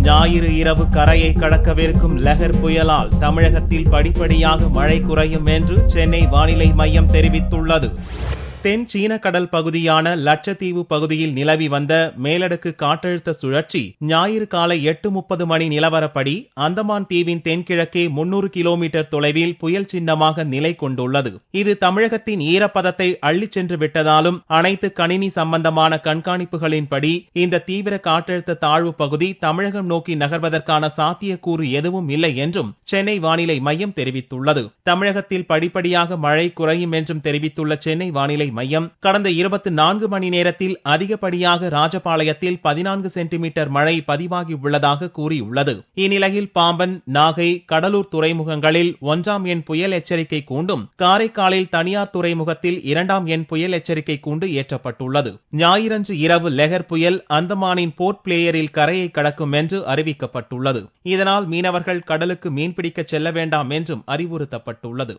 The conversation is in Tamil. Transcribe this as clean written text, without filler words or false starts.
ஞாயிறு இரவு கரையை கடக்கவிருக்கும் லெஹர் புயலால் தமிழகத்தில் படிப்படியாக மழை குறையும் என்று சென்னை வானிலை மையம் தெரிவித்துள்ளது. தென் சீன கடல் பகுதியான லட்சத்தீவு பகுதியில் நிலவி வந்த மேலடுக்கு காற்றழுத்த சுழற்சி ஞாயிறு காலை 8:30 மணி நிலவரப்படி அந்தமான் தீவின் தென்கிழக்கே 300 கிலோமீட்டர் தொலைவில் புயல் சின்னமாக நிலை கொண்டுள்ளது. இது தமிழகத்தின் ஈரப்பதத்தை அள்ளிச் சென்று விட்டதாலும் அனைத்து கணினி சம்பந்தமான கண்காணிப்புகளின்படி இந்த தீவிர காற்றழுத்த தாழ்வு பகுதி தமிழகம் நோக்கி நகர்வதற்கான சாத்தியக்கூறு எதுவும் இல்லை என்றும் சென்னை வானிலை மையம் தெரிவித்துள்ளது. தமிழகத்தில் படிப்படியாக மழை குறையும் என்றும் தெரிவித்துள்ள சென்னை வானிலை மையம் கடந்த 24 மணி நேரத்தில் அதிகப்படியாக ராஜபாளையத்தில் 14 சென்டிமீட்டர் மழை பதிவாகியுள்ளதாக கூறியுள்ளது. இந்நிலையில் பாம்பன், நாகை, கடலூர் துறைமுகங்களில் 1ஆம் எண் புயல் எச்சரிக்கை கூண்டும், காரைக்காலில் தனியார் துறைமுகத்தில் 2ஆம் எண் புயல் எச்சரிக்கை கூண்டு ஏற்றப்பட்டுள்ளது. ஞாயிறன்று இரவு லெஹர் புயல் அந்தமானின் போர்ட் பிளேயரில் கரையை கடக்கும் என்று அறிவிக்கப்பட்டுள்ளது. இதனால் மீனவர்கள் கடலுக்கு மீன்பிடிக்க செல்ல வேண்டாம் என்றும் அறிவுறுத்தப்பட்டுள்ளது.